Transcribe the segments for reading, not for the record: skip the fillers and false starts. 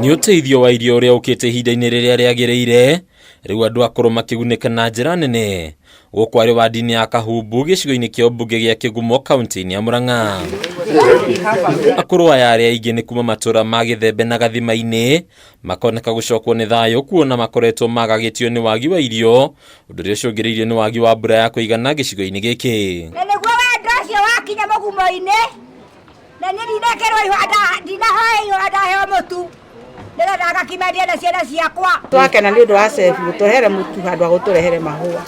Nĩ ũteithio wa irio ũrĩa ũkĩte ihinda-inĩ rĩrĩa rĩagĩrĩire, rĩu andũ akũrũ makĩgunĩka na njĩra nene gũkũ arĩ wadi-inĩ ya Kahumbu gĩcigo-inĩ kĩa ũmbunge gĩa Kĩgumo kaunti-inĩ ya Murang'a. Akũrũ aya arĩa aingĩ nĩ kuma matũra ma Gĩthembe na Gathima-inĩ makoneka gũcokwo nĩ thayũ kuona makoretwo magagĩtio nĩ wagi wa irio, ũndũ ũrĩa ũcũngĩrĩirio nĩ wagi wa mbura ya kũigana gĩcigo-inĩ gĩkĩ. Na nĩguo wendo ũcio wakinya mũgumo-inĩ, na niĩ ndinakerwo ndinaheo mũtu nĩgetha agakimandia na ciana ciakwa. Twakena nĩ ũndũ wa CEF gũtũrehere mũtu handũ ha gũtũrehere mahũa.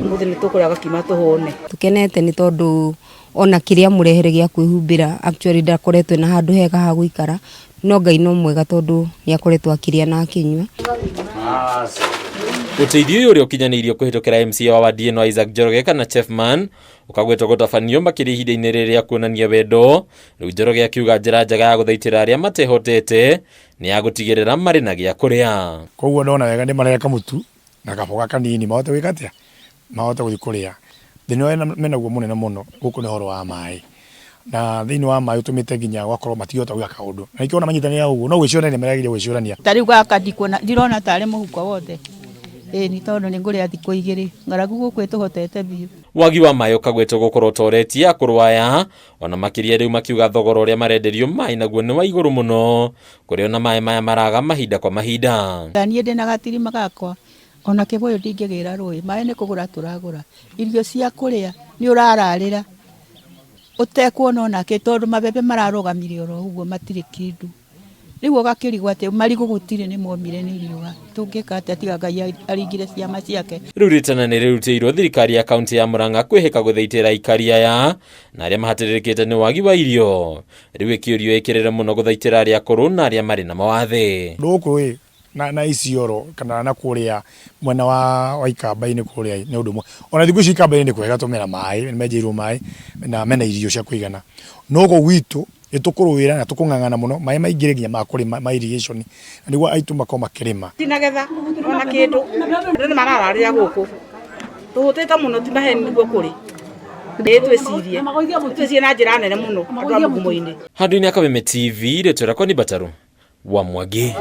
Mũthĩ nĩ tũkũrĩa gakima tũhũne. Tukenete nĩ tondũ ona kĩrĩa mũrehere gĩa kwĩhumbĩra actually ndakoretwo na handũ hega ha gũikara, no Ngai no mwega tondũ nĩ akoretwo akĩrĩa na akĩnyua. Ũteithio ũyũ ũrĩa ũkinyanĩirio kũhĩtũkĩra MCA wa wadi ĩno Isaac Njoroge kana Chefman ũkagwetwo gũtabanio makĩria ihinda-inĩ rĩrĩa kuonania wendo, rĩu Njoroge akiuga njĩra njega ya gũthaitĩra arĩa matehotete nĩ ya gũtigĩrĩra marĩ na gĩa kũrĩa. Koguo ndona wega nĩ mareka mũtu na kaboga kanini mahote gwĩka atĩa, mahote gũthiĩ kũrĩa. Thĩinĩ wa menaguo mũnene mũno gũkũ nĩ ũhoro wa maĩ, na thĩinĩ wa maĩ ũtũmĩte nginya gwakorwo matigĩhota gwĩka kaũndũ, na ikĩona manyitanĩra ũguo no gwĩcũrania maragĩrĩire gwĩcũrania. Ta rĩu gaka ndirona tarĩ mũhuko wothe. Nĩ tondũ nĩ ngũrĩa thikũ igĩrĩ, ng'aragu gũkũ ĩtũhotete biũ. Wagi wa maĩ ũkagwetwo gũkorwo toretie akũrũ aya, ona makĩria rĩu makiuga thogora ũrĩa marenderio maĩ naguo nĩ wa igũrũ mũno, kũrĩa ona maĩ maya maraga mahinda kwa mahinda. Niĩ ndĩna gatirima gakwa, ona kĩbũyũ ndingĩgĩra rũĩ, maĩ nĩ kũgũra tũragũra, irio cia kũrĩa nĩ ũrararĩra ũtekuona onake tondũ mabebe mararũgamire oro ũguo matirĩ kĩndũ. Rĩu ũgakĩrigwo atĩ marigũ gũtirĩ nĩ momire nĩ riũa, tũngĩka atĩa tiga Ngai aringire ciama ciake. Rĩu rĩtana nĩ rĩrutĩirwo thirikari ya kaunti ya Murang'a kwĩhĩka gũthaitĩra aikari aya na arĩa mahatĩrĩrĩkĩte nĩ wagi wa irio, rĩu ĩkĩũrio ĩkĩrĩre mũno gũthaitĩra arĩa akũrũ na arĩa marĩ na mawathe. Ndũkũ na Isiolo kana na kũrĩa mwena wa Ikamba-inĩ kũrĩa nĩ ũndũ ũmwe. Ona thikũ ici Ikamba-inĩ nĩ kwega tũmera maĩ, nĩ menjeirwo maĩ na mena irio cia kũigana. No gũ gwitũ nĩ tũkũrũĩra na tũkũng'ang'ana mũno maĩ maingĩre nginya ma kũrĩma ma irrigation, na nĩguo aitũ makoo makĩrĩma. Tinagetha ona kĩndũ, andũ nĩ marararĩra gũkũ. Tũhũtĩte mũno ti maheni nĩguo kũrĩ. Twĩcirie na njĩra nene mũno andũ a mũgumo-inĩ. Handũ-inĩ ya Kameme TV, rĩtwa rĩakwa nĩ Bataru wa Mwangi.